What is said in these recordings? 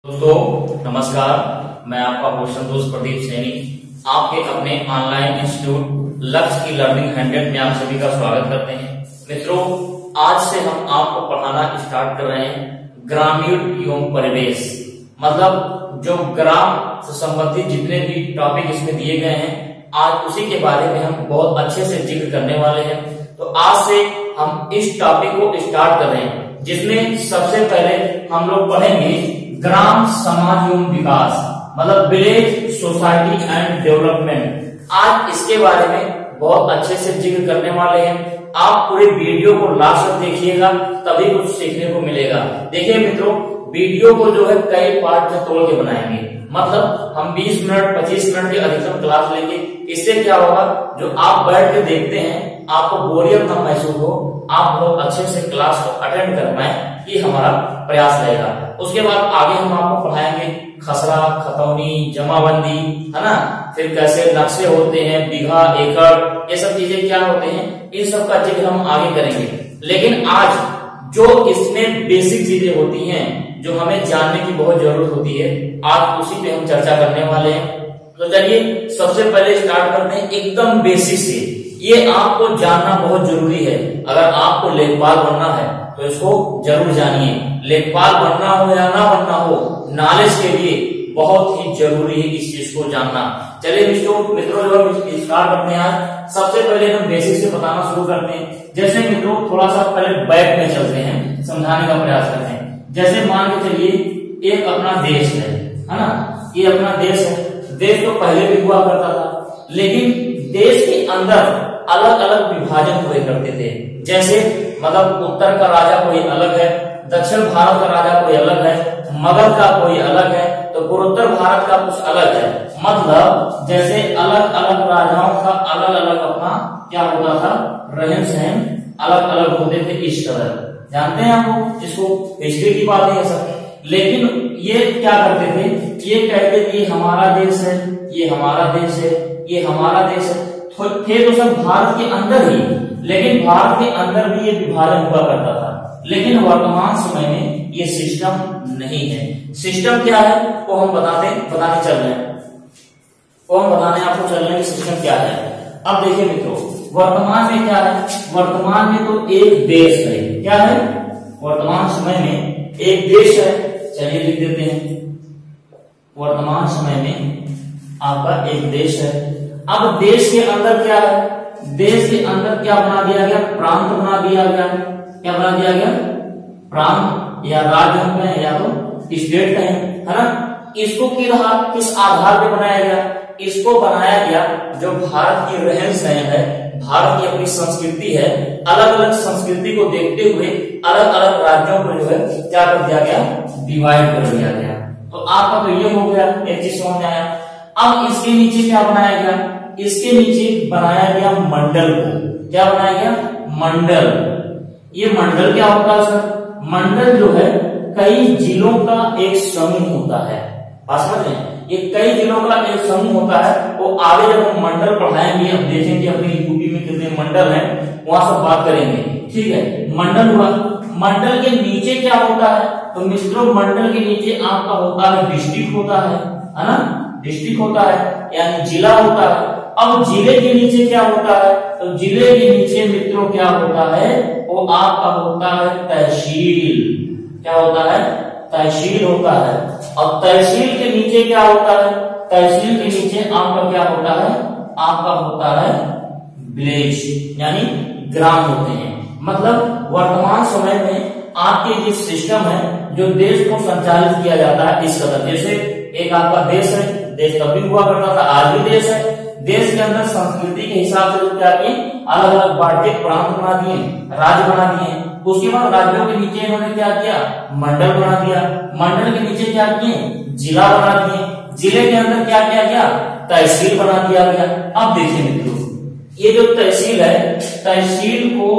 दोस्तों नमस्कार, मैं आपका संतोष प्रदीप सैनी आपके अपने ऑनलाइन इंस्टीट्यूट लक्ष्य की लर्निंग 100 में आप सभी का स्वागत करते हैं। मित्रों, आज से हम आपको पढ़ाना स्टार्ट कर रहे हैं ग्रामीण एवं परिवेश, मतलब जो ग्राम से संबंधित जितने भी टॉपिक इसमें दिए गए हैं आज उसी के बारे में हम बहुत अच्छे से जिक्र करने वाले हैं। तो आज से हम इस टॉपिक को स्टार्ट कर रहे हैं, जिसमें सबसे पहले हम लोग पढ़ेंगे ग्राम समाज एवं विकास, मतलब विलेज सोसाइटी एंड डेवलपमेंट। आज इसके बारे में बहुत अच्छे से जिक्र करने वाले हैं। आप पूरे वीडियो को लास्ट तक देखिएगा, तभी कुछ सीखने को मिलेगा। देखिए मित्रों, वीडियो को जो है कई पार्ट में तोड़ के बनाएंगे, मतलब हम 20 मिनट 25 मिनट की अधिकतम क्लास लेंगे। इससे क्या होगा, जो आप बैठ के देखते हैं आपको बोरियत न महसूस हो, आप बहुत अच्छे से क्लास को अटेंड कर पाए, ये हमारा प्रयास रहेगा। उसके बाद आगे हम आपको पढ़ाएंगे खसरा, खतौनी, जमाबंदी, है ना, फिर कैसे नक्शे होते हैं, बीघा, एकड़, ये सब चीजें क्या होते हैं, इन सब का जिक्र हम आगे करेंगे। लेकिन आज जो इसमें बेसिक चीजें होती हैं जो हमें जानने की बहुत जरूरत होती है, आज उसी पे हम चर्चा करने वाले हैं। तो चलिए सबसे पहले स्टार्ट करते हैं एकदम बेसिक से। ये आपको जानना बहुत जरूरी है। अगर आपको लेखपाल बनना है तो इसको जरूर जानिए। लेखपाल बनना हो या ना बनना हो, नॉलेज के लिए बहुत ही जरूरी है इस चीज को जानना। चलिए मित्रों जो स्टार्ट करते हैं आज, सबसे पहले हम बेसिक से बताना शुरू करते हैं। जैसे मित्रों थोड़ा सा पहले बैक में चलते हैं, समझाने का प्रयास करते हैं। जैसे मान के चलिए एक अपना देश है ना, ये अपना देश है। देश तो पहले भी हुआ करता था, लेकिन देश के अंदर अलग अलग विभाजन हुए करते थे। जैसे मतलब उत्तर का राजा कोई अलग है, दक्षिण भारत का राजा कोई अलग है, मगध का कोई अलग है, तो पूर्वोत्तर भारत का कुछ अलग है। मतलब जैसे अलग अलग राजाओं का अलग अलग अपना क्या होता था, रहन सहन अलग अलग होते थे। इस तरह जानते हैं आप लोग, जिसको हिस्ट्री की बात है सब। लेकिन ये क्या करते थे, ये कहते थे हमारा देश है, ये हमारा देश है, ये हमारा देश है। थे तो सब भारत के अंदर ही, लेकिन भारत के अंदर भी ये विभाजन हुआ करता था। लेकिन वर्तमान समय में ये सिस्टम नहीं है। सिस्टम क्या है वो हम बताने चल रहे हैं, वो हम बताने आपको चल रहे हैं सिस्टम क्या है। अब देखिए मित्रों, वर्तमान में क्या है, वर्तमान में तो एक देश है। क्या है, वर्तमान समय में एक देश है। चलिए लिख देते हैं, वर्तमान समय में आपका एक देश है। अब देश के अंदर क्या है, देश के अंदर क्या बना दिया गया, प्रांत बना दिया गया। क्या बना दिया गया, प्रांत या राज्य में या तो स्टेट कहें, है ना। इसको किस आधार पे बनाया गया, इसको बनाया गया जो भारत की रहन सहन है, भारत की अपनी संस्कृति है। अलग अलग संस्कृति को देखते हुए अलग अलग राज्यों को जो है क्या कर दिया गया, डिवाइड कर दिया गया। तो आपका तो ये हो गया, एक चीज समझ आया। अब इसके नीचे क्या बनाया गया, इसके नीचे बनाया गया मंडल को। क्या बनाया गया, मंडल। ये मंडल क्या होता है सर, मंडल जो है कई जिलों का एक समूह होता है। बात समझ रहे हैं, ये कई जिलों का एक समूह होता है। वो आगे जब हम मंडल पढ़ाएंगे, अब देखेंगे अपनी यूपी में कितने मंडल हैं, वहां सब बात करेंगे। ठीक है, मंडल हुआ। मंडल के नीचे क्या होता है, तो मित्रों मंडल के नीचे आपका होता है डिस्ट्रिक्ट होता है ना, डिस्ट्रिक्ट होता है यानी जिला होता है। अब जिले के नीचे क्या होता है, तो जिले के नीचे मित्रों क्या होता है, वो आपका होता है तहसील। क्या होता है, तहसील होता है। और तहसील के नीचे क्या होता है, तहसील के नीचे आपका क्या होता है, आपका होता है विलेज यानी ग्राम होते हैं। मतलब वर्तमान समय में आपके ये सिस्टम है जो देश को संचालित किया जाता है इस तरह। जैसे एक आपका देश है, देश तभी हुआ करता था, आज भी देश है। देश के अंदर संस्कृति के हिसाब से क्या किए, अलग अलग बांटे प्रांत बना दिए, राज्य बना दिए। उसके बाद राज्यों के नीचे इन्होंने क्या किया, मंडल बना दिया। मंडल के नीचे क्या किए, जिला बना दिए। जिले के अंदर क्या किया गया, तहसील बना दिया गया। अब देखिए मित्रों, ये जो तहसील है, तहसील को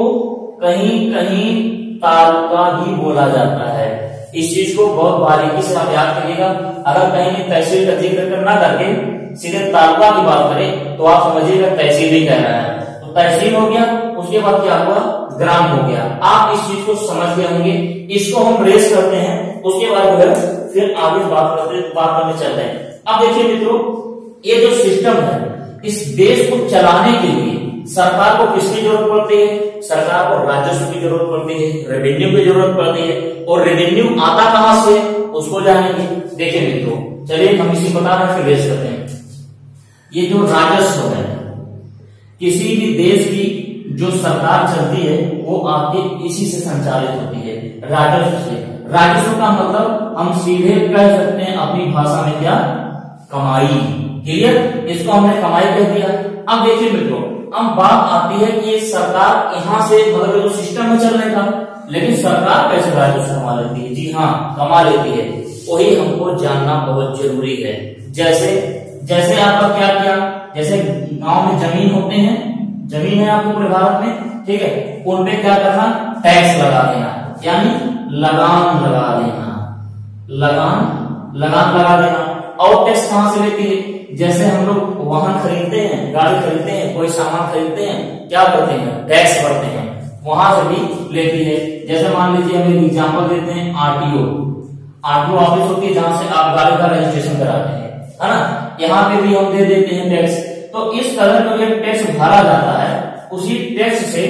कहीं कहीं तालुका भी बोला जाता है। इस चीज को बहुत बारीकी से आप याद करिएगा। अगर कहीं तहसील का जिक्र ना करके सीधे तालुका की बात करें तो आप समझिएगा तहसील ही कह रहा है। तो तहसील हो गया, उसके बाद क्या हुआ, ग्राम हो गया। आप इस चीज को समझ गए होंगे। इसको हम रेस करते हैं, उसके बाद जो है फिर आगे बात करने चल रहे हैं। अब देखिए मित्रों, ये जो सिस्टम है, इस देश को चलाने के लिए सरकार को किसकी जरूरत पड़ती है? सरकार को राजस्व की जरूरत पड़ती है, रेवेन्यू की जरूरत पड़ती है। और रेवेन्यू आता कहां से, उसको जानेंगे। देखिए मित्रों, चलिए हम इसी बता रहे हैं, फिर रेस करते हैं। ये जो राजस्व है, किसी भी देश की जो सरकार चलती है वो आपके इसी से संचालित होती है, राजस्व से। राजस्व का मतलब हम सीधे कह सकते हैं अपनी भाषा में क्या, कमाई। क्लियर, इसको हमने कमाई कह दिया। अब देखिए मित्रों, अब बात आती है कि ये सरकार यहाँ से मतलब जो सिस्टम है चलने का, लेकिन सरकार कैसे राजस्व कमा लेती है? जी हाँ, कमा लेती है। वही हमको जानना बहुत जरूरी है। जैसे आपका क्या किया, जैसे गांव में जमीन होते हैं, जमीन है आपके पूरे भारत में, ठीक है, उन पे क्या करना, टैक्स लगा देना, यानी लगान लगा देना, लगान लगा देना। और टैक्स कहां से लेती है? जैसे हम लोग वाहन खरीदते हैं, गाड़ी खरीदते हैं, कोई सामान खरीदते हैं, क्या करते हैं, टैक्स भरते हैं, वहां से भी लेती है। जैसे मान लीजिए हम एग्जाम्पल देते हैं, आरटीओ ऑफिस होती है जहां से आप गाड़ी का रजिस्ट्रेशन कराते हैं, है ना, यहाँ पे भी हम दे देते हैं टैक्स। तो इस तरह का जो टैक्स भरा जाता है, उसी टैक्स से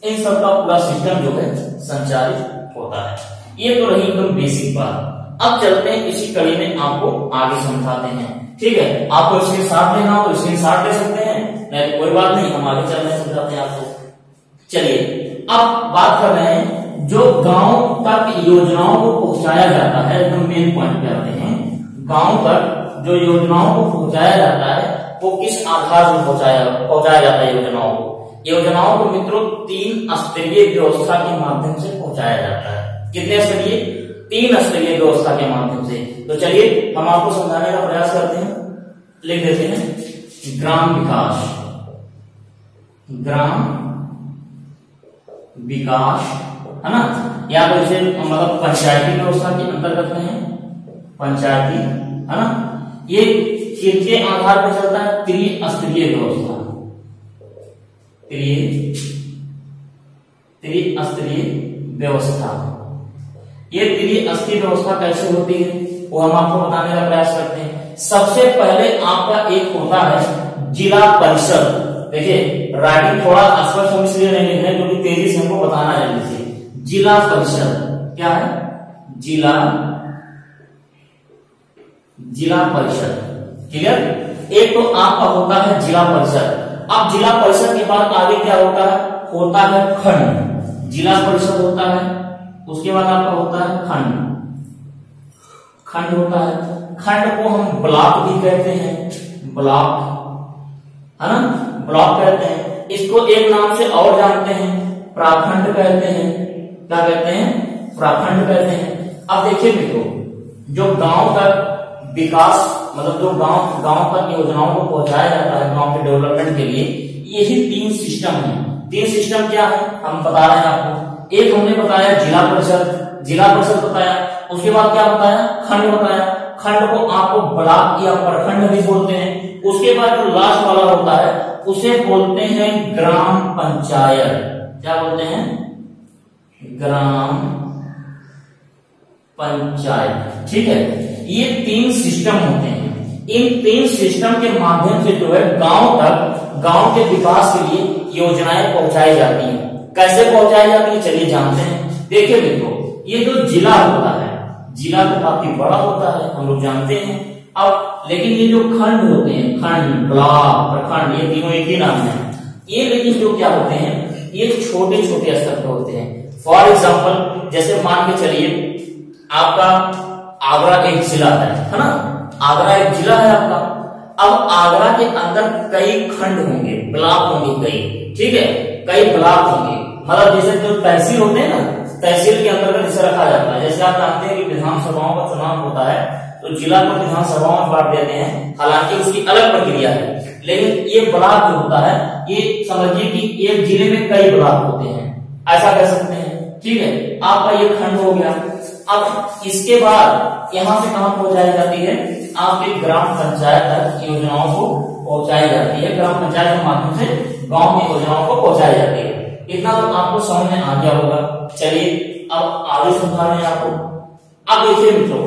इन सब का पूरा सिस्टम जो है संचालित होता है। ये तो रही एकदम बेसिक बात। अब चलते हैं इसी कड़ी में आपको आगे समझाते हैं, ठीक है। आपको स्क्रीनशॉट लेना हो तो स्क्रीनशॉट ले सकते हैं, नहीं तो कोई बात नहीं, हम आगे चल रहे समझाते हैं आपको। चलिए अब बात कर रहे हैं जो गांव तक योजनाओं को पहुंचाया जाता है, एकदम मेन पॉइंट पे आते हैं। गांव तक जो योजनाओं को पहुंचाया जाता है वो किस आधार से पहुंचाया जाता है? योजनाओं को मित्रों 3 स्तरीय व्यवस्था के माध्यम से पहुंचाया जाता है। कितने स्तरीय? 3 स्तरीय व्यवस्था के माध्यम से। तो चलिए हम आपको समझाने का प्रयास करते हैं, लिख देते हैं। ग्राम विकास, है ना, या तो इसे मतलब पंचायती व्यवस्था के अंतर्गत में है, पंचायती, है ना। ये किसके आधार पर चलता है? त्रिस्तरीय व्यवस्था, त्रिस्तरीय व्यवस्था। ये त्रिस्तरीय व्यवस्था कैसे होती है वो हम आपको बताने का प्रयास करते हैं। सबसे पहले आपका एक होता है जिला परिषद। देखिए राइटिंग थोड़ा स्पष्ट हम इसलिए नहीं लिख रहे क्योंकि तेजी से हमको बताना है जल्दी से। जिला परिषद क्या है? जिला परिषद। क्लियर? एक तो आपका होता है जिला परिषद। अब जिला परिषद के बाद आगे क्या होता है? होता है खंड। जिला परिषद होता है, उसके बाद आपका होता है खंड होता है। खंड को हम ब्लॉक भी कहते हैं, ब्लॉक, है ना, ब्लॉक कहते हैं। इसको एक नाम से और जानते हैं, प्रखंड कहते हैं। क्या कहते हैं? प्रखंड कहते हैं। अब देखिए मित्रों, जो गांव तक विकास मतलब जो गांव तक योजनाओं को पहुंचाया जाता है गांव के डेवलपमेंट के लिए, यही 3 सिस्टम है। 3 सिस्टम क्या है हम बता रहे हैं आपको। एक हमने बताया जिला परिषद बताया, उसके बाद क्या बताया? खंड बताया। खंड को आपको ब्लॉक या प्रखंड भी बोलते हैं। उसके बाद जो लास्ट वाला होता है उसे बोलते हैं ग्राम पंचायत। क्या बोलते हैं? ग्राम पंचायत। ठीक है, ये 3 सिस्टम होते हैं। इन 3 सिस्टम के माध्यम से जो है गांव के विकास के लिए योजनाएं पहुंचाई जाती हैं। कैसे पहुंचाई जाती है चलिए जानते हैं। देखिए मित्रों, ये जो जिला होता है, जिला तो काफी बड़ा होता है, हम लोग जानते हैं। अब लेकिन ये जो खंड होते हैं, खंड, ब्लॉक, प्रखंड, ये तीनों एक ही नाम है। ये लेकिन जो क्या होते हैं, ये छोटे छोटे स्तर पर होते हैं। फॉर एग्जाम्पल जैसे मान के चलिए आपका आगरा एक जिला है ना, आगरा एक जिला है आपका। अब आगरा के अंदर कई खंड होंगे, ब्लॉक होंगे कई, ठीक है, कई ब्लॉक होंगे। मतलब जैसे जो तहसील होते हैं ना, तहसील के अंतर्गत इसे रखा जाता है। जैसे आप जानते हैं कि विधानसभाओं का चुनाव होता है तो जिला को विधानसभाओं में बांट देते हैं, हालांकि उसकी अलग प्रक्रिया है। लेकिन ये ब्लॉक जो होता है, ये समझिए कि एक जिले में कई ब्लॉक होते हैं, ऐसा कह सकते हैं। ठीक है, आपका ये खंड हो गया। अब इसके बाद यहां से कहां पहुंचाई जाती है? आपके ग्राम पंचायत तक योजनाओं को पहुंचाई जाती है। ग्राम पंचायत के माध्यम से गांव में योजनाओं को पहुंचाई जाती है। इतना तो आपको समझ में आ गया होगा। चलिए अब आगे समझा रहे हैं आपको। अब देखिए मित्रों,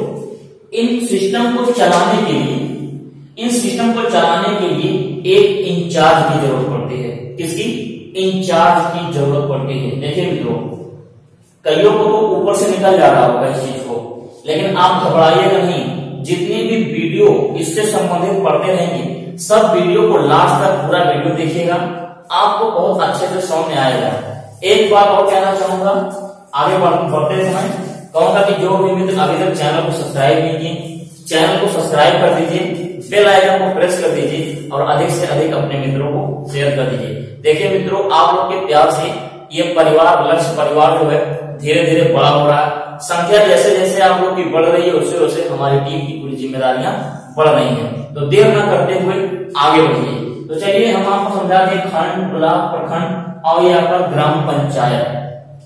इन सिस्टम को चलाने के लिए एक इंचार्ज की जरूरत पड़ती है। किसकी? इंचार्ज की जरूरत पड़ती है। देखिए मित्रों, कईयों को तो ऊपर से निकल जा रहा होगा इस चीज को, लेकिन आप घबराइएगा नहीं। जितनी भी वीडियो इससे संबंधित पढ़ते रहेंगे, सब वीडियो को लास्ट तक पूरा वीडियो देखिएगा, आपको बहुत अच्छे से समझ में आएगा। एक बात और कहना चाहूंगा, आगे बढ़ते समय कहूंगा कि जो भी मित्र अभी तक चैनल को सब्सक्राइब नहीं किए, चैनल को सब्सक्राइब कर दीजिए, बेल आइकन को प्रेस कर दीजिए और अधिक से अधिक अपने मित्रों को शेयर कर दीजिए। देखिए मित्रों, आप लोग के प्यार से ये परिवार, लक्ष्य परिवार जो है धीरे धीरे बड़ा हो रहा है। संख्या जैसे जैसे आप लोग की बढ़ रही है, वैसे वैसे हमारी टीम की पूरी जिम्मेदारियां बढ़ रही हैं। तो देर न करते हुए आगे बढ़िए। तो चलिए हम आपको समझा दें खंड, ब्लॉक, प्रखंड और ये आपका ग्राम पंचायत।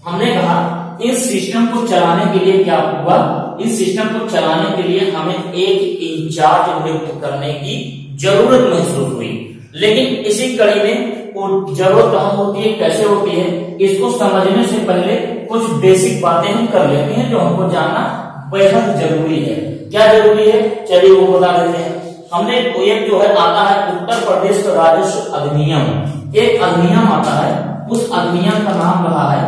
हमने कहा इस सिस्टम को चलाने के लिए क्या हुआ, इस सिस्टम को चलाने के लिए हमें एक इंचार्ज नियुक्त करने की जरूरत महसूस हुई। लेकिन इसी कड़ी में वो जरूरत कहाँ होती है, कैसे होती है, इसको समझने से पहले कुछ बेसिक बातें हम कर लेते हैं जो हमको जानना बेहद जरूरी है। क्या जरूरी है, चलिए वो बता देते हैं। हमने एक जो है आता है उत्तर प्रदेश राजस्व अधिनियम, एक अधिनियम आता है, उस अधिनियम का नाम रहा है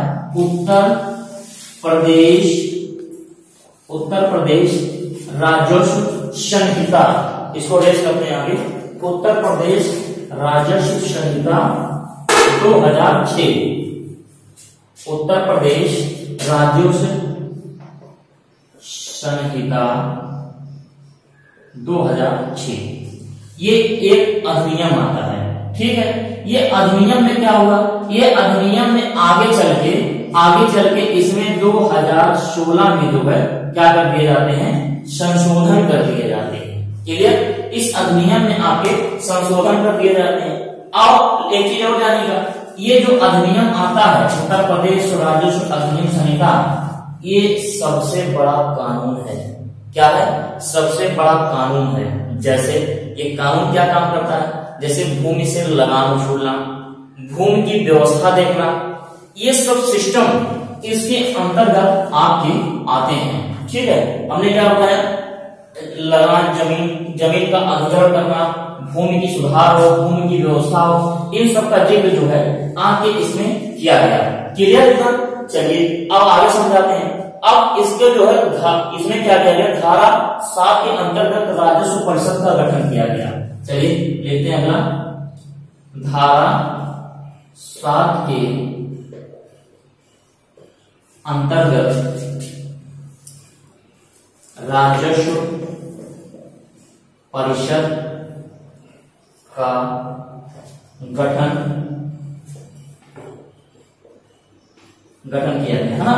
उत्तर प्रदेश राजस्व संहिता। इसको रेस करते हैं आगे, उत्तर प्रदेश राजस्व संहिता 2006, उत्तर प्रदेश राजस्व संहिता 2006। ये एक अधिनियम आता है, ठीक है। ये अधिनियम में क्या हुआ, ये अधिनियम में आगे चल के इसमें 2016 में जो है क्या कर दिए जाते हैं, संशोधन कर दिए जाते हैं। क्लियर? इस अधिनियम में आपके संशोधन कर दिए जाते हैं। और एक चीज और जानिएगा, ये जो अधिनियम आता है उत्तर प्रदेश राजस्व अधिनियम संहिता, ये सबसे बड़ा कानून है। क्या है? सबसे बड़ा कानून है। जैसे ये कानून क्या काम करता है, जैसे भूमि से लगान वसूलना, भूमि की व्यवस्था देखना, ये सब सिस्टम इसके अंतर्गत आपके आते हैं। ठीक है, हमने क्या बताया, लगान, जमीन का अधिग्रहण करना, भूमि की सुधार हो, भूमि की व्यवस्था हो, इन सब का जिक्र जो है आगे इसमें किया गया। क्लियर था? चलिए अब आगे समझाते हैं। अब इसके जो है इसमें क्या किया गया, धारा 7 के अंतर्गत राजस्व परिषद का गठन किया गया। चलिए लेते हैं अगला, धारा 7 के अंतर्गत राजस्व परिषद का गठन किया गया है ना।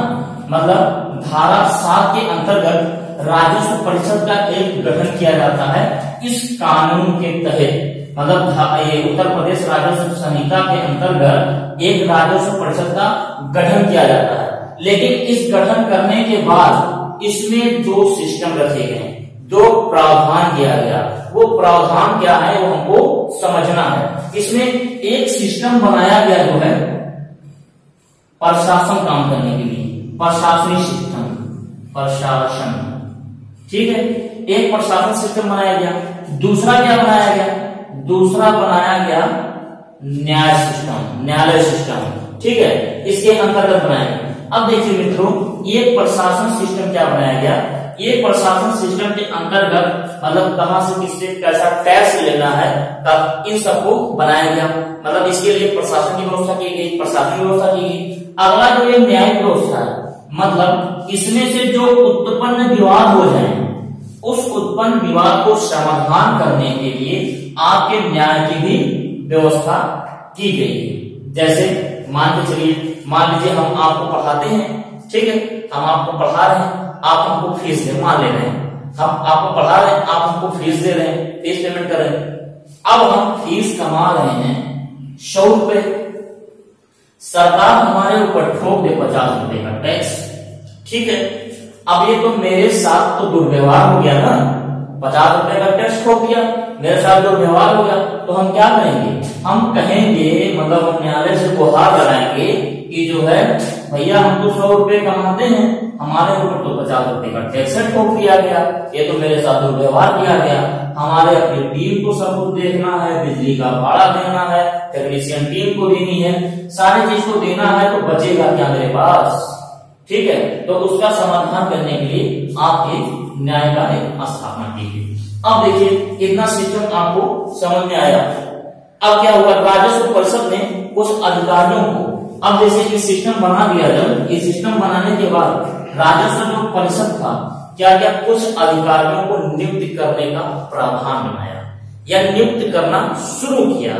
मतलब धारा 7 के अंतर्गत राजस्व परिषद का एक गठन किया जाता है इस कानून के तहत। मतलब ये उत्तर प्रदेश राजस्व संहिता के अंतर्गत एक राजस्व परिषद का गठन किया जाता है। लेकिन इस गठन करने के बाद इसमें 2 सिस्टम रखे गए, 2 प्रावधान किया गया। वो प्रावधान क्या है वो हमको समझना है। इसमें एक सिस्टम बनाया गया जो है प्रशासन काम करने के लिए, प्रशासनिक सिस्टम, प्रशासन, ठीक है। एक प्रशासन सिस्टम बनाया गया। दूसरा क्या बनाया गया, दूसरा बनाया गया न्यायालय सिस्टम, ठीक है। इसके अंतर्गत बनाया गया। अब देखिए मित्रों, ये प्रशासन सिस्टम क्या बनाया गया, ये प्रशासन सिस्टम के अंतर्गत मतलब कहां से किससे कैसा टैक्स लेना है, तब इन सबको बनाया गया। मतलब इसके लिए प्रशासन की व्यवस्था की गई, प्रशासनिक व्यवस्था की गई। अगला जो ये न्यायिक व्यवस्था है, मतलब इसमें से जो उत्पन्न विवाद हो जाए, उस उत्पन्न विवाद को समाधान करने के लिए आपके न्याय की भी व्यवस्था की गई। जैसे मान लीजिए हम आपको पढ़ाते हैं, ठीक है, हम आपको पढ़ा रहे हैं, आप हमको फीस मान ले रहे हैं, हम आपको पढ़ा रहे हैं, आप हमको फीस दे रहे हैं, फीस पेमेंट कर रहे हैं। अब हम फीस कमा रहे हैं 100 रुपए, सरकार हमारे ऊपर ठोक दे 50 रुपए का टैक्स, ठीक है। अब ये तो मेरे साथ तो दुर्व्यवहार हो गया ना, 50 रुपए का टैक्स ठोक दिया, मेरे साथ जो व्यवहार हो गया तो हम क्या करेंगे, हम कहेंगे, मतलब हम न्यायालय से गुहार लगाएंगे कि जो है भैया हम तो 100 रुपए कमाते हैं, हमारे ऊपर तो 50 रुपए का टैक्स ठोक दिया गया, ये तो मेरे साथ जो व्यवहार किया गया, हमारे अपनी टीम को सब कुछ देखना है, बिजली का भाड़ा देना है, टेक्नीशियन टीम को देनी है, सारी चीज को देना है, तो बचेगा क्या मेरे पास। ठीक है, तो उसका समाधान करने के लिए आपके न्याय का एक स्थापना की गई। अब देखिए इतना सिस्टम आपको समझ में आया। अब क्या हुआ, राजस्व परिषद ने कुछ अधिकारियों को, अब जैसे कि सिस्टम बना दिया, जब ये सिस्टम बनाने के बाद राजस्व जो परिषद था क्या क्या कुछ अधिकारियों को नियुक्त करने का प्रावधान बनाया या नियुक्त करना शुरू किया।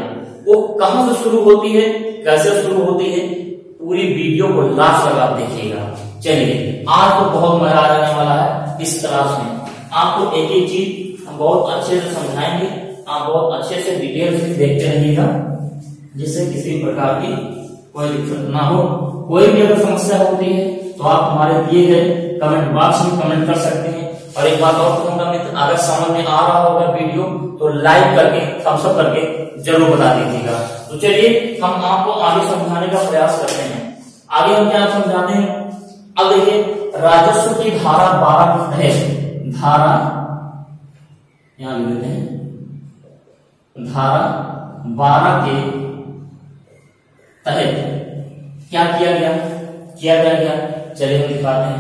वो कहां से शुरू होती है, कैसे शुरू होती है, पूरी वीडियो को लास्ट तक आप देखिएगा। चलिए आज तो बहुत मजा आने वाला है इस क्लास में, आपको एक एक चीज हम बहुत अच्छे से समझाएंगे, आप बहुत अच्छे से डिटेल से देखते रहिएगा, जिससे किसी प्रकार की कोई दिक्कत ना हो। कोई भी अगर समस्या होती है तो आप हमारे दिए गए कमेंट बॉक्स में कमेंट कर सकते हैं। और एक बात और कहूंगा मित्र, अगर समझ में आ रहा होगा वीडियो तो लाइक करके थम्स अप करके जरूर बता दीजिएगा। तो चलिए हम आपको आगे समझाने का प्रयास करते हैं। आगे हम क्या समझाते हैं, अब देखिए राजस्व की धारा 12 है, धारा यहां लिख देते हैं, धारा 12 के तहत क्या किया गया, चलिए हम दिखाते हैं।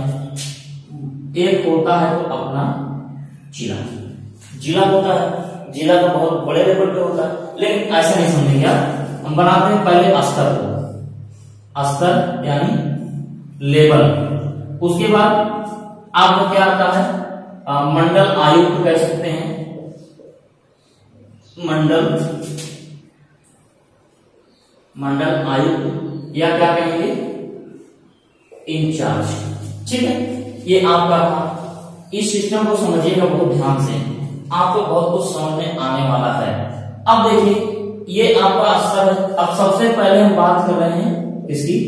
एक होता है तो अपना जिला होता है, जिला तो बहुत बड़े लेवल पे होता है, लेकिन ऐसा नहीं समझेंगे आप। हम बनाते हैं पहले स्तर को, स्तर यानी लेवल, उसके बाद आपको क्या आता है, मंडल आयुक्त कह सकते हैं, मंडल आयुक्त या क्या कहेंगे, इंचार्ज। ठीक है, ये आपका इस सिस्टम को समझिएगा बहुत ध्यान से, आपको बहुत कुछ समझ में आने वाला है। अब देखिए ये आपका स्तर है। अब सबसे पहले हम बात कर रहे हैं किसकी,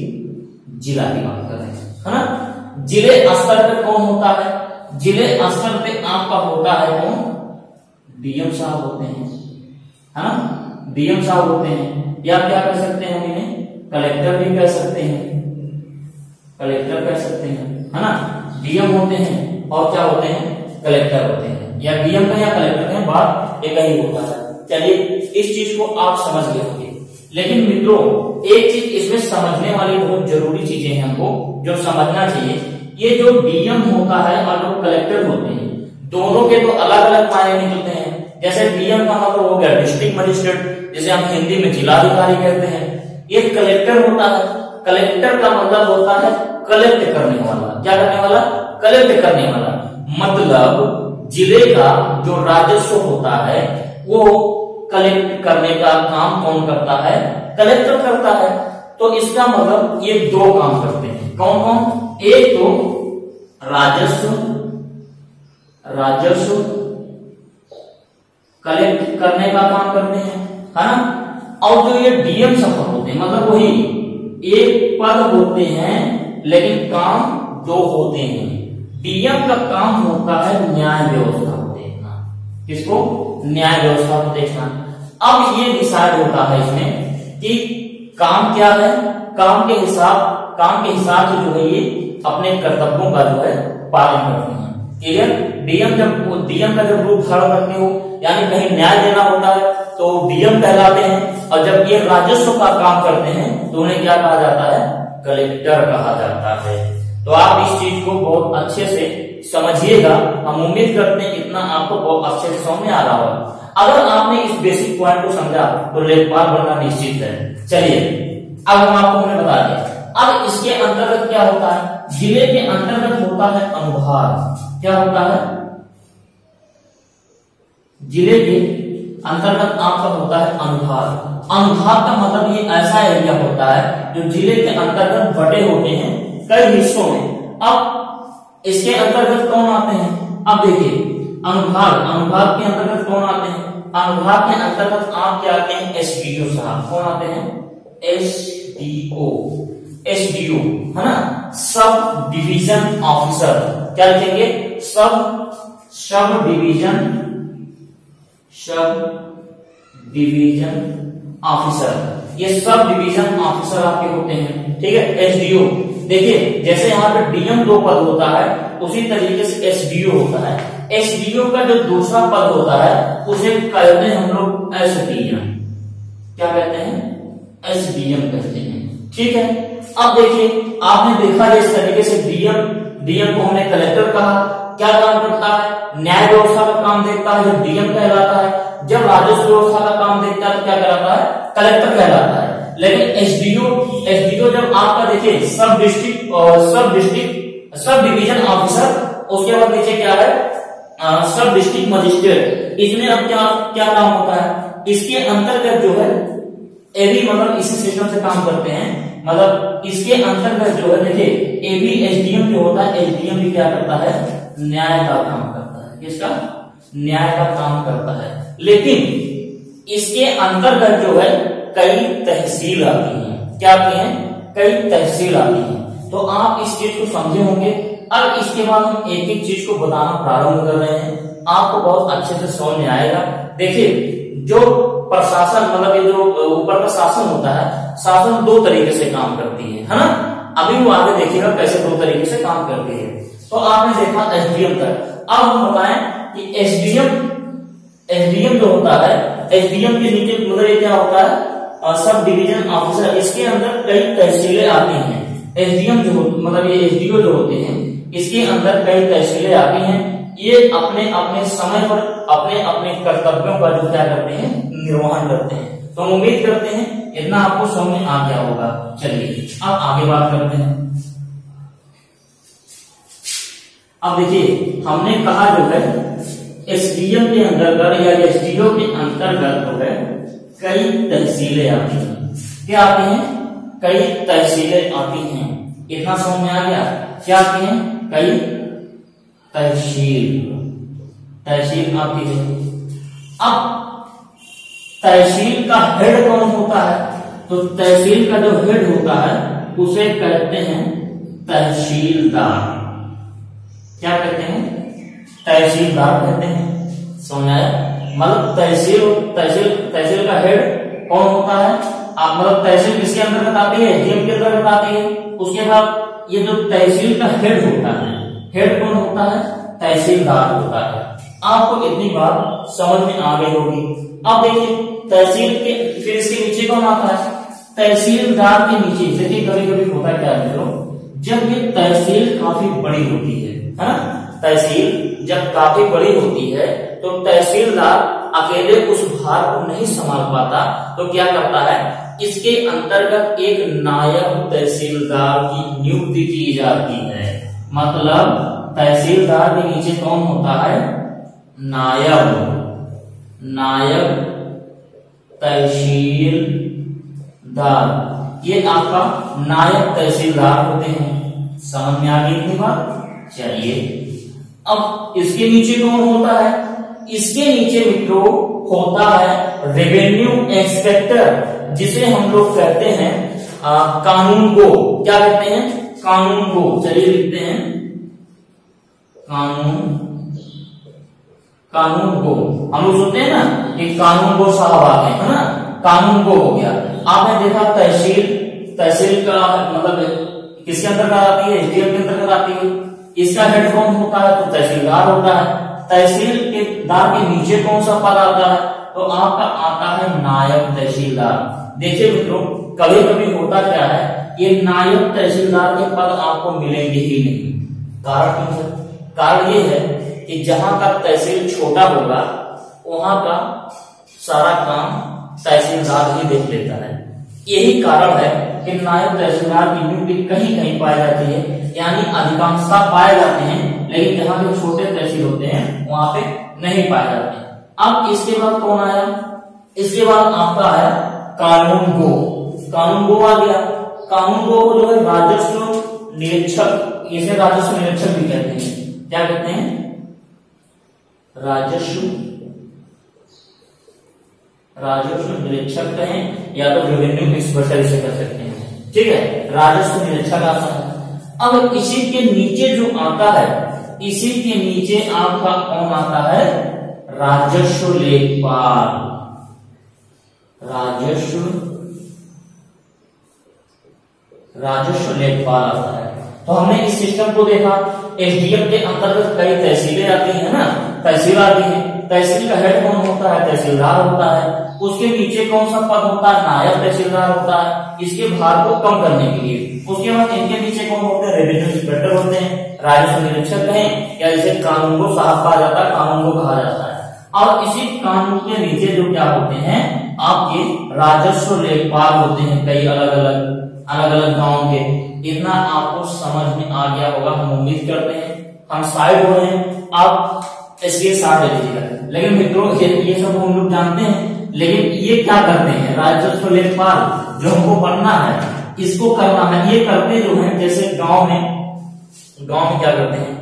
जिला की बात कर रहे हैं, है ना। जिले स्तर पे कौन होता है, जिले स्तर पे आपका होता है कौन, डीएम साहब होते हैं, है ना, डीएम साहब होते हैं, या क्या कह सकते हैं हम इन्हें, कलेक्टर भी कह सकते हैं, है ना। डीएम होते हैं और क्या होते हैं, कलेक्टर होते हैं, या डीएम का या कलेक्टर का बात एक ही होता है। चलिए इस चीज को आप समझ गए होंगे, लेकिन मित्रों एक चीज इसमें समझने वाली बहुत जरूरी चीजें हैं हमको जो समझना चाहिए। ये जो डीएम होता है और जो कलेक्टर होते हैं, दोनों के तो अलग अलग मायने निकलते हैं। जैसे डीएम का मतलब हो गया डिस्ट्रिक्ट मजिस्ट्रेट, जिसे हम हिंदी में जिलाधिकारी कहते हैं। एक कलेक्टर होता है, कलेक्टर का मतलब होता है कलेक्ट करने वाला, क्या करने वाला, कलेक्ट करने वाला। मतलब जिले का जो राजस्व होता है वो कलेक्ट करने का काम कौन करता है, कलेक्टर करता है। तो इसका मतलब ये दो काम करते हैं, कौन कौन, एक तो राजस्व कलेक्ट करने का काम करते हैं, है ना। और जो ये डीएम सफर होते हैं, मतलब वही एक पद होते हैं लेकिन काम दो होते हैं। डीएम का काम होता है न्याय व्यवस्था को देखना, किसको, न्याय व्यवस्था को देखना। अब ये डिसाइड होता है इसमें कि काम क्या है, काम के हिसाब से जो है ये अपने कर्तव्यों का जो है पालन करते हैं। क्लियर, डीएम का जब रूप धारण करते हो यानी कहीं न्याय देना होता है तो डीएम कहलाते हैं, और जब ये राजस्व का काम करते हैं तो उन्हें क्या कहा जाता है, कलेक्टर कहा जाता है। तो आप इस चीज को बहुत अच्छे से समझिएगा। हम उम्मीद करते हैं इतना आपको बहुत अच्छे से समझ में आ रहा होगा। अगर आपने इस बेसिक पॉइंट को समझा तो लेखपाल बनना निश्चित है। चलिए अब हम आपको हमने बता दिया। अब इसके अंतर्गत क्या होता है, जिले के अंतर्गत होता है अनुभाग। क्या होता है, जिले के अंतर्गत आपका होता है अनुभाग। अनुभाग का मतलब ये ऐसा एरिया होता है जो जिले के अंतर्गत बटे होते हैं कई हिस्सों में। अब इसके अंतर्गत कौन आते हैं, अब देखिए अनुभाग के अंतर्गत कौन आते हैं, अनुभाग के अंतर्गत आप क्या आते हैं, एसडीओ साहब। कौन आते हैं, एसडीओ, है ना, सब डिवीजन ऑफिसर। क्या लिखेंगे, सब सब डिवीजन ऑफिसर, ये सब डिवीजन ऑफिसर आपके होते हैं, ठीक है। एसडीओ, देखिए जैसे यहाँ पे डीएम 2 पद होता है, उसी तरीके से एसडीओ होता है। एसडीओ का जो दूसरा पद होता है उसे कहते हैं हम लोग एसडीएम। क्या कहते हैं? एसडीएम कहते हैं, ठीक है। अब देखिए आपने देखा इस तरीके से डीएम को हमने कलेक्टर कहा, क्या काम करता है? न्याय व्यवस्था का काम देखता है, जो डीएम कहलाता है। जब राजस्व व्यवस्था का काम देखता है तो क्या कहलाता है? कलेक्टर कहलाता है। लेकिन एसडीओ जब आपका देखिए सब डिवीजन ऑफिसर, उसके बाद नीचे क्या है? सब डिस्ट्रिक्ट मजिस्ट्रेट। इसमें अब क्या काम होता है? इसके अंतर्गत जो है ये भी मतलब इसी सिस्टम से काम करते हैं, मतलब इसके अंतर्गत जो है देखिए ये भी एसडीएम जो होता है, एसडीएम भी क्या करता है? न्याय का काम करता है। किसका? न्याय का काम करता है। लेकिन इसके अंतर्गत जो है कई तहसील आती हैं। क्या आती हैं? कई तहसील आती हैं। तो आप इस चीज को समझे होंगे। अब इसके बाद हम एक एक चीज को बताना प्रारंभ कर रहे हैं, आपको बहुत अच्छे से समझ में आएगा। देखिए जो प्रशासन, मतलब ये जो ऊपर का शासन होता है, शासन 2 तरीके से काम करती है ना। अभी वो आगे देखिएगा कैसे 2 तरीके से काम करती है। तो आपने देखा एसडीएम तक। अब हम बताएं कि एसडीएम जो होता है, एसडीएम के नीचे मतलब ये क्या होता है? Sub division officer. इसके अंदर कई तहसीलें आती हैं। एसडीएम जो मतलब ये एसडीओ जो होते हैं, इसके अंदर कई तहसीलें आती हैं। ये अपने अपने समय पर अपने अपने कर्तव्यों का जो क्या करते हैं? निर्वहन करते हैं। तो हम उम्मीद करते हैं इतना आपको समझ में आ गया होगा। चलिए अब आगे बात करते हैं। अब देखिए हमने कहा जो है एसडीएम के अंतर्गत या एसडीओ के अंतर्गत जो है कई तहसीलें आती हैं। क्या आती हैं? कई तहसीलें आती हैं। इतना समझ में आ गया? क्या आती हैं? कई तहसील आती है। अब तहसील का हेड कौन होता है? तो तहसील का जो हेड होता है उसे कहते हैं तहसीलदार। क्या कहते हैं? तहसीलदार कहते हैं। समझ आया? मतलब तहसील का हेड कौन होता है? आप मतलब तहसील किसके अंतर्गत आती है? एसडीएम के अंतर्गत आती है। उसके बाद ये जो तहसील का हेड होता है, हेड कौन होता है? तहसीलदार होता है। आपको इतनी बात समझ में आ गई होगी। अब देखिए तहसील के फिर इसके नीचे कौन आता है? तहसीलदार के नीचे देखिए कभी कभी होता क्या है, जब ये तहसील काफी बड़ी होती है ना, तहसील जब काफी बड़ी होती है तो तहसीलदार अकेले उस भार को नहीं संभाल पाता, तो क्या करता है? इसके अंतर्गत एक नायब तहसीलदार की नियुक्ति की जाती है। मतलब तहसीलदार के नीचे कौन होता है? नायब तहसीलदार। ये आपका नायब तहसीलदार होते हैं। समझ में आ गई इतनी बात? चलिए अब इसके नीचे कौन होता है? इसके नीचे मित्रों होता है रेवेन्यू इंस्पेक्टर, जिसे हम लोग कहते हैं कानून को। क्या कहते हैं? कानून को। चलिए लिखते हैं कानून को। हम लोग सुनते हैं ना कि कानून को साहब आ गए, है ना? कानून को हो गया। आपने देखा तहसील का मतलब किसके अंतर्गत आती है? एसडीएम के अंतर्गत आती है। इसका हेड कौन होता है? तो तहसीलदार होता है। तहसीलदार के नीचे कौन सा पद आता है? तो आपका आता है नायब तहसीलदार। देखिए मित्रों कभी कभी होता क्या है, ये नायब तहसीलदार के पद आपको मिलेंगे ही नहीं। कारण क्यों है? कारण ये है कि जहां का तहसील छोटा होगा वहां का सारा काम तहसीलदार ही देख लेता है। यही कारण है कि नायब तहसीलदार की नियुक्ति कहीं कहीं पाई जाती है, यानी अधिकांशता पाए जाते हैं, लेकिन जहां जो छोटे तहसील होते हैं वहां पे नहीं पाए जाते हैं। अब इसके बाद कौन आया? इसके बाद आपका आया कानून गो। कानून गो आ गया। कानून गो जो है राजस्व निरीक्षक, इसे राजस्व निरीक्षक भी कहते हैं। क्या कहते हैं? राजस्व निरीक्षक कहें या तो रेवेन्यू इंस्पेक्टर से कर सकते हैं। ठीक है, राजस्व निरीक्षक आता है। अब इसी के नीचे जो आता है, इसी के नीचे आपका कौन आता है? राजस्व लेखपाल, राजस्व लेखपाल आता है। तो हमने इस सिस्टम को देखा। एसडीएम के अंतर्गत कई तहसीलें आती है ना, तहसील आती है। तहसील का हेड कौन होता है? तहसीलदार होता है। उसके नीचे कौन सा पद होता है? नायब तहसीलदार होता है, इसके भार को कम करने के लिए। उसके बाद इनके नीचे कौन होते हैं? रेवेन्यू इंस्पेक्टर होते हैं, राजस्व निरीक्षक कहें या जैसे कानून को साहब कहा जाता है, कानून को कहा जाता है। और इसी कानून के नीचे जो क्या होते हैं? आपके राजस्व लेखपाल होते हैं, कई अलग अलग गांव के। इतना आपको समझ में आ गया होगा, हम उम्मीद करते हैं। हम साइड हो रहे हैं, आप इसके साथ ले लीजिएगा। लेकिन मित्रों ये सब हम लोग जानते हैं, लेकिन ये क्या करते हैं? राजस्व लेखपाल जो हमको पढ़ना है, इसको करना है। ये करते जो है, जैसे गांव में क्या करते हैं?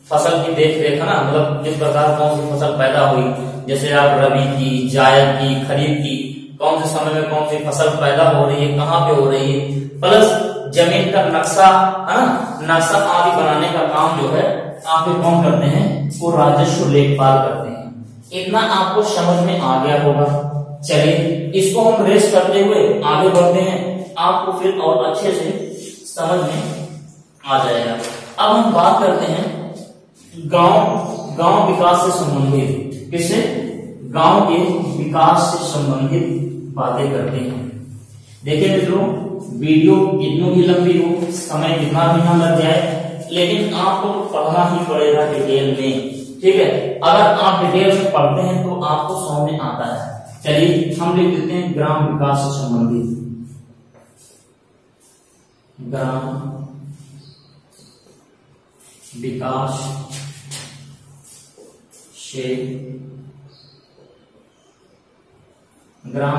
फसल की देख रेख है ना, मतलब जिस प्रकार कौन सी फसल पैदा हुई, जैसे आप रबी की, जायद की, खरीफ की, कौन से समय में कौन सी फसल पैदा हो रही है, कहाँ पे हो रही है, प्लस जमीन का नक्शा है ना, नक्शा आदि बनाने का काम जो है आप कौन करते हैं? वो राजस्व लेखपाल करते हैं। इतना आपको समझ में आ गया होगा। चलिए इसको हम रेस करते हुए आगे बढ़ते हैं, आपको फिर और अच्छे से समझ में आ जाएगा। अब हम बात करते हैं गांव विकास से संबंधित। किससे? गांव के विकास से संबंधित बातें करते हैं। देखिए मित्रों, वीडियो कितनी भी लंबी हो, समय जितना भी ना लग जाए, लेकिन आपको तो पढ़ना ही पड़ेगा डिटेल में, ठीक है। अगर आप डिटेल से पढ़ते हैं तो आपको समझ में आता है। चलिए हम लिख देते हैं ग्राम विकास से संबंधित। ग्राम विकास से ग्राम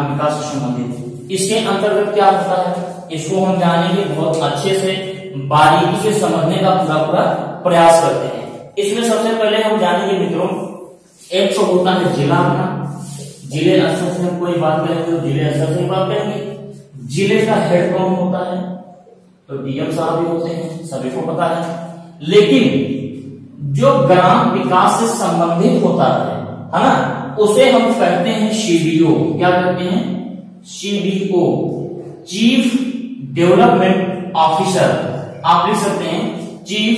विकास से संबंधित इसके अंतर्गत क्या होता है, इसको हम जानेंगे। बहुत अच्छे से बारीकी से समझने का पूरा प्रयास करते हैं। इसमें सबसे पहले हम जानेंगे मित्रों, एक तो होता है जिला अपना। जिले स्तर से हम कोई बात करेंगे तो जिले स्तर से बात करेंगे। जिले का हेड कौन होता है? तो डीएम साहब भी होते हैं, सभी को पता है। लेकिन जो ग्राम विकास से संबंधित होता है ना, उसे हम कहते हैं सीडीओ। क्या कहते हैं? CDO, chief development officer. आप लिख सकते हैं चीफ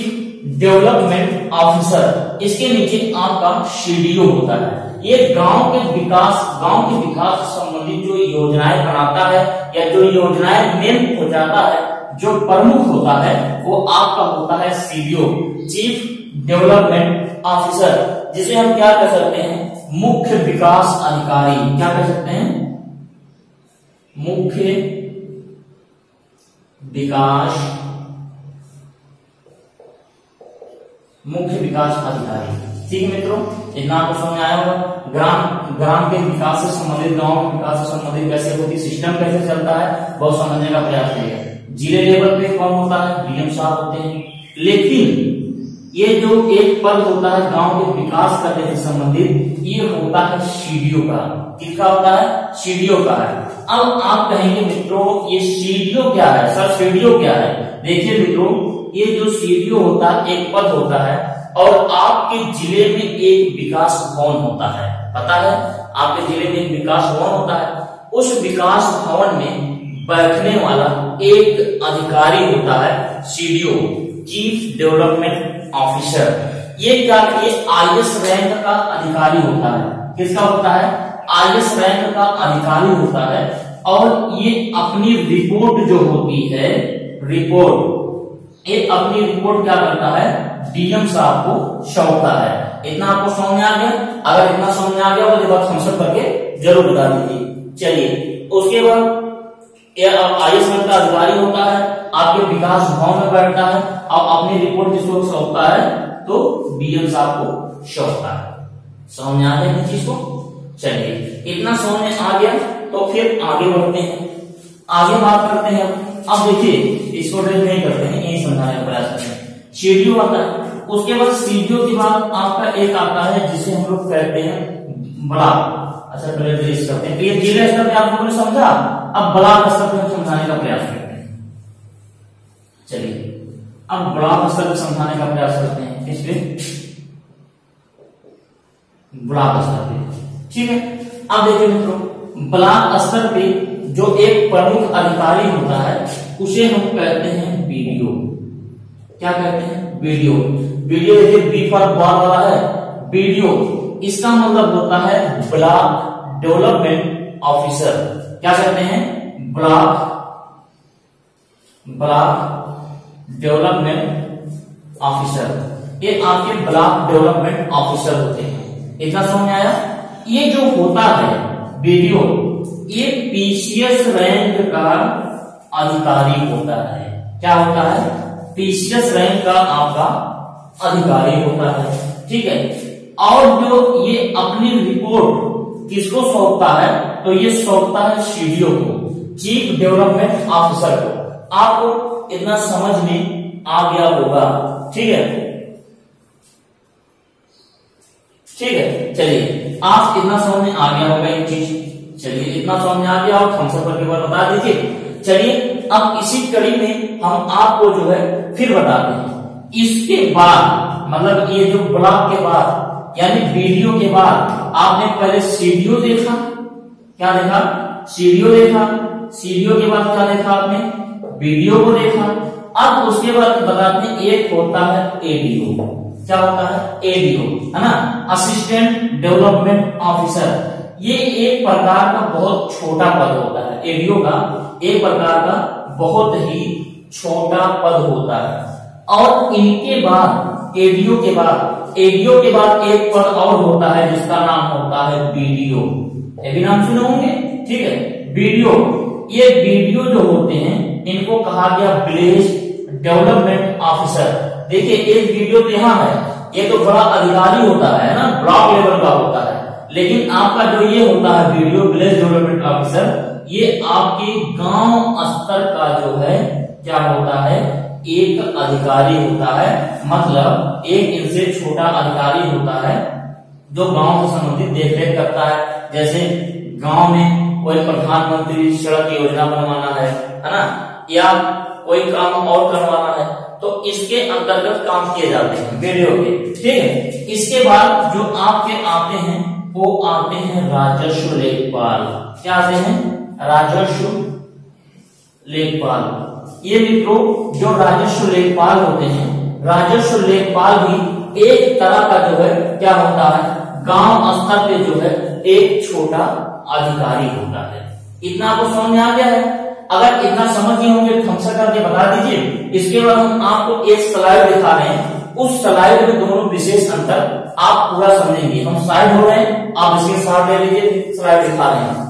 डेवलपमेंट ऑफिसर। इसके नीचे आपका सीडीओ होता है। ये गांव के विकास से संबंधित जो योजनाएं बनाता है या जो योजनाएं मेन हो जाता है, जो प्रमुख होता है, वो आपका होता है सीडीओ, चीफ डेवलपमेंट ऑफिसर, जिसे हम क्या कह सकते हैं? मुख्य विकास अधिकारी। क्या कह सकते हैं? मुख्य विकास अधिकारी। ठीक है मित्रों, इतना आपको समझ आया होगा। ग्राम के विकास से संबंधित, गांव के विकास से संबंधित कैसे होती, सिस्टम कैसे चलता है, बहुत समझने का प्रयास किया। जिले लेवल पे कौन होता है? डीएम साहब होते हैं। लेकिन ये जो एक पद होता है गांव के विकास करने से संबंधित, ये होता है सीडीओ का। किसका होता है? सीडीओ का है। अब आप कहेंगे मित्रों ये सीडीओ क्या है? सर सीडीओ क्या है? देखिए मित्रों, ये जो सीडीओ होता है एक पद होता है, और आपके जिले में एक विकास भवन होता है। पता है? आपके जिले में एक विकास भवन होता है। उस विकास भवन में बैठने वाला एक अधिकारी होता है सीडीओ, चीफ डेवलपमेंट ऑफिसर। ये क्या? ये आईएएस रैंक का अधिकारी होता है। किसका होता है? आईएएस रैंक का अधिकारी होता है। और ये अपनी रिपोर्ट जो होती है, ये अपनी रिपोर्ट क्या करता है? डीएम साहब को सौंपता है। इतना आपको समझ में आ गया? अगर इतना समझ में आ गया तो बात हमसे करके जरूर बता दीजिए। चलिए उसके बाद आईएएस रैंक का अधिकारी होता है, आपके विकास भवन में बैठता है और अपनी रिपोर्ट जिसको सौंपता है तो डीएम साहब को सौंपता है। समझ में आ गया इस चीज को? चलिए इतना समझ में आ गया तो फिर आगे बढ़ते हैं, आगे बात करते हैं। अब देखिए इसको ड्रिल नहीं करते हैं, यही समझाने का प्रयास करते हैं। सीडीओ आता है, उसके बाद सीडीओ के बाद आपका एक आता है जिसे हम लोग कहते हैं ब्लॉक। अच्छा पहले ड्रिल करते हैं। तो ये जिले स्तर पे आप लोगों ने समझा, अब ब्लॉक स्तर पे हम समझाने का प्रयास करते हैं। चलिए अब ब्लॉक स्तर पर समझाने का प्रयास करते हैं, किस पे? ब्लॉक स्तर पे। ठीक है, अब देखिए मित्रों, ब्लॉक स्तर पे जो एक प्रमुख अधिकारी होता है उसे हम कहते हैं बीडीओ। क्या कहते हैं? बीडीओ। बीडीओ देखिए बी फॉर बॉल वाला है, बीडीओ इसका मतलब होता है ब्लॉक डेवलपमेंट ऑफिसर। क्या कहते हैं? Block development officer. ये आपके ब्लॉक डेवलपमेंट ऑफिसर होते हैं। इतना समझ में आया? ये जो होता है बीडीओ, ये पीसीएस रैंक का अधिकारी होता है। क्या होता है? पीसीएस रैंक का आपका अधिकारी होता है। ठीक है, और जो ये अपनी रिपोर्ट किसको सौंपता है? तो ये सौंपता है सीडीओ को, चीफ डेवलपमेंट ऑफिसर को। आपको इतना समझ में आ गया होगा। ठीक है, ठीक है, चलिए आप इतना समझ में आ गया होगा एक चीज। चलिए इतना समझ में आ गया और थम्स अप करके बता दीजिए। चलिए अब इसी कड़ी में हम आपको जो है फिर बताते हैं। इसके बाद मतलब ये जो ब्लॉक के बाद यानी बीडीओ के बाद आपने पहले सीडीओ देखा। क्या देखा? सीडीओ देखा। सीडीओ के बाद क्या देखा आपने? बीडीओ को देखा। अब उसके बाद बताते हैं एक होता है एडीओ। क्या होता है? एडीओ, है ना, असिस्टेंट डेवलपमेंट ऑफिसर। ये एक प्रकार का बहुत छोटा पद होता है। एडीओ का एक प्रकार का बहुत ही छोटा पद होता है। और इनके बाद एडीओ के बाद एक पद और होता है जिसका नाम होता है बीडीओ। ये भी नाम सुने होंगे। ठीक है, बीडीओ। ये बीडीओ जो होते हैं इनको कहा गया विलेज डेवलपमेंट ऑफिसर। देखिए एक बीडीओ तो यहाँ है, ये तो बड़ा अधिकारी होता है ना, ब्लॉक लेवल का होता है। लेकिन आपका जो ये होता है बीडीओ विलेज डेवलपमेंट ऑफिसर, ये आपके गांव स्तर का जो है क्या होता है? एक अधिकारी होता है। मतलब एक इनसे छोटा अधिकारी होता है जो गांव से संबंधित देखरेख करता है। जैसे गांव में कोई प्रधानमंत्री सड़क योजना बनवाना है ना, या कोई काम और करवाना है, तो इसके अंतर्गत काम किए जाते हैं बीडीओ के। ठीक है, इसके बाद जो आपके आते हैं वो आते हैं राजस्व लेखपाल। क्या आते हैं? राजस्व लेखपाल। ये मित्रों जो राजस्व लेखपाल होते हैं, राजस्व लेखपाल भी एक तरह का जो है क्या होता है? गांव स्तर पे जो है एक छोटा अधिकारी होता है। इतना आपको समझ में आ गया है? अगर इतना समझ गए होंगे थम्स अप करके बता दीजिए। इसके बाद हम आपको एक स्लाइड दिखा रहे हैं, उस स्लाइड में दोनों विशेष अंतर आप पूरा समझेंगे। हम स्लाइड हो रहे हैं, आप इसके साथ ले लीजिए, स्लाइड दिखा रहे हैं।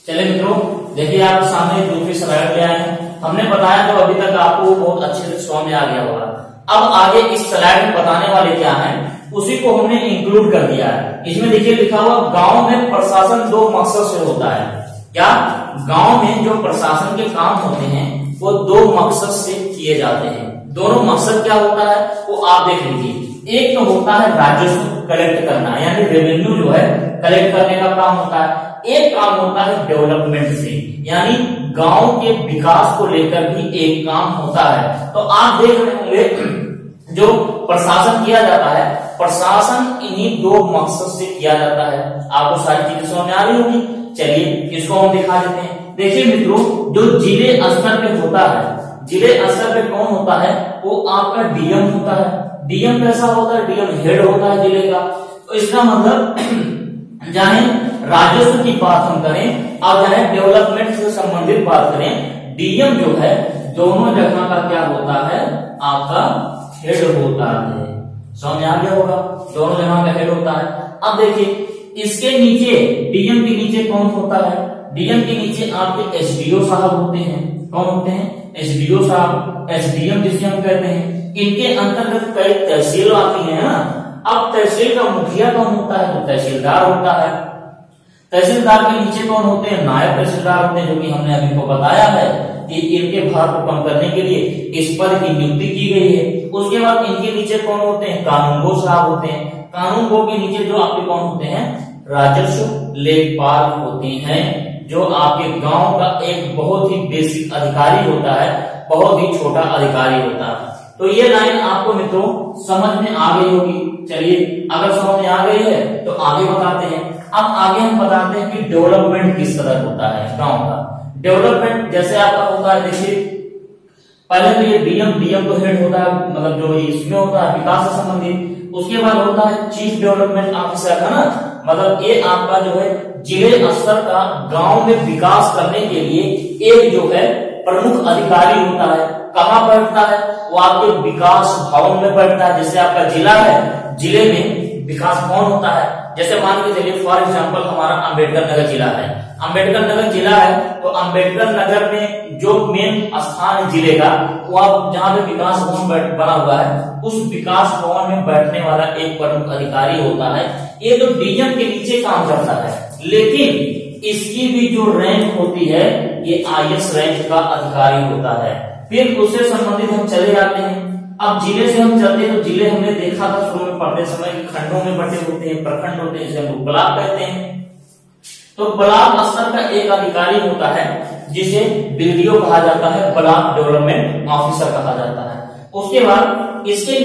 चलिए मित्रों देखिए, आप सामने दूसरी स्लाइड ले आए हैं। हमने बताया तो अभी तक आपको बहुत अच्छे से समझ में आ गया होगा। अब आगे इस स्लाइड में बताने वाले क्या हैं उसी को हमने इंक्लूड कर दिया है। इसमें देखिए लिखा हुआ गांव में प्रशासन दो मकसद से होता है। क्या? गांव में जो प्रशासन के काम होते हैं वो दो मकसद से किए जाते हैं। दोनों मकसद क्या होता है वो आप देख लीजिए। एक तो होता है राजस्व कलेक्ट करना, यानी रेवेन्यू जो है कलेक्ट करने का काम होता है। एक काम होता है डेवलपमेंट से, यानी गांव के विकास को लेकर भी एक काम होता है। तो आप देख रहे होंगे जो प्रशासन किया जाता है, प्रशासन इन्हीं दो मकसद से किया जाता है। आपको सारी चीजें समझ में आ रही होगी। चलिए इसको हम दिखा देते हैं। देखिए मित्रों जो जिले स्तर पे होता है, जिले स्तर पे कौन होता है? वो आपका डीएम होता है। डीएम कैसा होता है? डीएम हेड होता है जिले का। तो इसका मतलब चाहे राजस्व की बात हम करें और चाहे डेवलपमेंट से संबंधित बात करें, डीएम जो है दोनों जगह का क्या होता है? आपका हेड होता है। समझ आ गया होगा? दोनों जगह का हेड होता है। अब देखिए इसके नीचे डीएम के नीचे कौन होता है? डीएम के नीचे आपके एसडीओ साहब होते हैं। कौन होते हैं? एसडीओ साहब, एसडीएम जिसे हम कहते हैं। इनके अंतर्गत कई तहसील आती है ना। अब तहसील का मुखिया कौन होता है? तो तहसीलदार होता है। तहसीलदार के नीचे कौन होते हैं? नायब तहसीलदार होते हैं, जो कि हमने अभी को बताया है कि इनके भार को कम करने के लिए इस पद की नियुक्ति की गई है। उसके बाद इनके नीचे कौन होते हैं? कानूनगो साहब होते हैं। कानूनगो के नीचे जो आपके कौन होते हैं? राजस्व लेखपाल होते हैं, जो आपके गांव का एक बहुत ही बेसिक अधिकारी होता है, बहुत ही छोटा अधिकारी होता है। तो ये लाइन आपको मित्रों समझ में आ गई होगी। चलिए अगर समझ में आ गई है तो आगे बताते हैं। अब आगे हम बताते हैं कि डेवलपमेंट किस तरह होता है गांव का। डेवलपमेंट जैसे आपका होता है, देखिए पहले तो ये डीएम तो हेड होता है, मतलब जो इसमें होता है विकास से संबंधित। उसके बाद होता है चीफ डेवलपमेंट ऑफिसर, है ना, मतलब ये आपका जो है जिले स्तर का गांव में विकास करने के लिए एक जो है प्रमुख अधिकारी होता है। कहाँ बैठता है? वो आपके विकास भवन में बैठता है। जैसे आपका जिला है, जिले में विकास भवन होता है। जैसे मान के चलिए फॉर एग्जाम्पल हमारा अम्बेडकर नगर जिला है। अम्बेडकर नगर जिला है तो अम्बेडकर नगर में जो मेन स्थान है जिले का, वो आप जहाँ पे विकास भवन बना हुआ है, उस विकास भवन में बैठने वाला एक प्रमुख अधिकारी होता है। ये तो डीएम के नीचे काम करता है, लेकिन इसकी भी जो रैंक होती है ये आईएएस रैंक का अधिकारी होता है। फिर उससे संबंधित हम चले जाते हैं। अब जिले से हम चलते हैं तो जिले हमने देखा था शुरू में पढ़ते समय कि खंडों में बटे होते हैं, प्रखंड होते हैं, जिसे हम ब्लॉक कहते हैं। तो ब्लॉक स्तर का एक अधिकारी होता है जिसे बीडीओ कहा जाता है, ब्लॉक डेवलपमेंट ऑफिसर कहा जाता है। उसके बाद इसके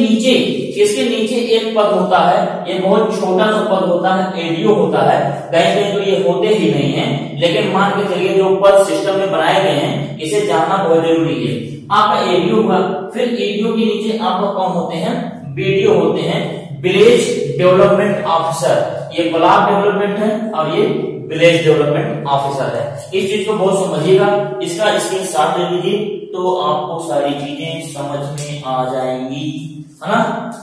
नीचे एक पद होता है, ये बहुत छोटा सा पद होता है, एडीओ होता है। कहीं कहीं तो ये होते ही नहीं है, लेकिन मान के चलिए जो पद सिस्टम में बनाए गए हैं इसे जानना बहुत जरूरी है। आपका एडीओ हुआ, फिर एडीओ के नीचे आपका कौन होते हैं? बीडीओ होते हैं, विलेज डेवलपमेंट ऑफिसर। ये ब्लॉक डेवलपमेंट है और ये विलेज डेवलपमेंट ऑफिसर है। इस चीज को बहुत समझिएगा, इसका स्क्रीनशॉट ले लीजिए तो आपको सारी चीजें समझ में आ जाएंगी, है ना।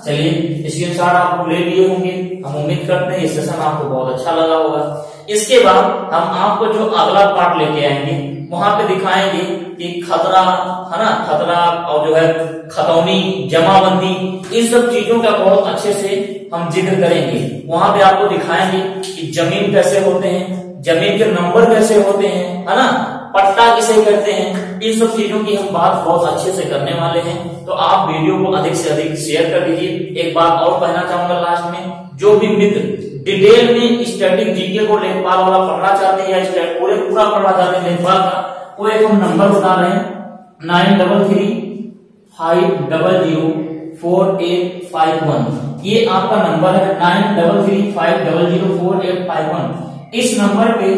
चलिए स्क्रीनशॉट आपको ले लिए होंगे, हम उम्मीद करते हैं ये सेशन आपको बहुत अच्छा लगा होगा। इसके बाद हम आपको जो अगला पार्ट लेके आएंगे वहां पे दिखाएंगे कि खतरा, है ना, खतरा और जो है खतौनी, जमाबंदी, इन सब चीजों का बहुत अच्छे से हम जिक्र करेंगे। वहां पे आपको दिखाएंगे कि जमीन कैसे होते हैं, जमीन के नंबर कैसे होते हैं, है ना, पट्टा किसे कहते हैं, इन सब चीजों की हम बात बहुत अच्छे से करने वाले हैं। तो आप वीडियो को अधिक से अधिक शेयर कर दीजिए। एक बात और कहना चाहूंगा लास्ट में, जो भी मित्र डिटेल में स्टैटिक जीके को लेखपाल वाला पढ़ना चाहते हैं या पूरा पढ़ना चाहते हैं लेखपाल का, वो एक हम नंबर बता रहे हैं 9335004851। ये आपका नंबर है 9335004851। इस नंबर पे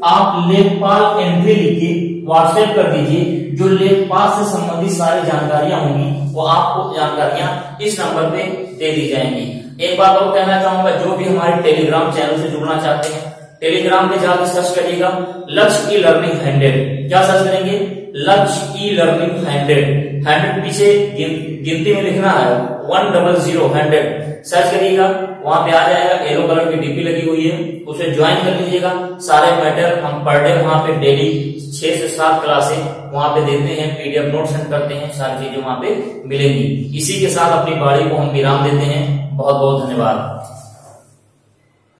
आप लेखपाल एंट्री लिखिए, व्हाट्सएप कर दीजिए। जो लेखपाल से संबंधित सारी जानकारियां होंगी वो आपको जानकारियां इस नंबर पे दे दी जाएंगी। एक बात और कहना चाहूंगा, जो भी हमारे टेलीग्राम चैनल से जुड़ना चाहते हैं, टेलीग्राम पे जाकर सर्च करिएगा लक्ष्य ई लर्निंग 100। क्या सर्च करेंगे? लक्ष्य ई लर्निंग 100। 100 पीछे गिनती में लिखना है 100 सर्च करिएगा, वहां पे आ जाएगा। येलो कलर की डीपी लगी हुई है, उसे ज्वाइन कर लीजिएगा। सारे मैटर हम पर डे वहां पे डेली 6 से 7 क्लासें वहां पे देते हैं, पीडीएफ नोट सेंड करते हैं, सारी चीजें वहां पे मिलेंगी। इसी के साथ अपनी बाड़ी को हम विराम देते हैं। बहुत बहुत धन्यवाद।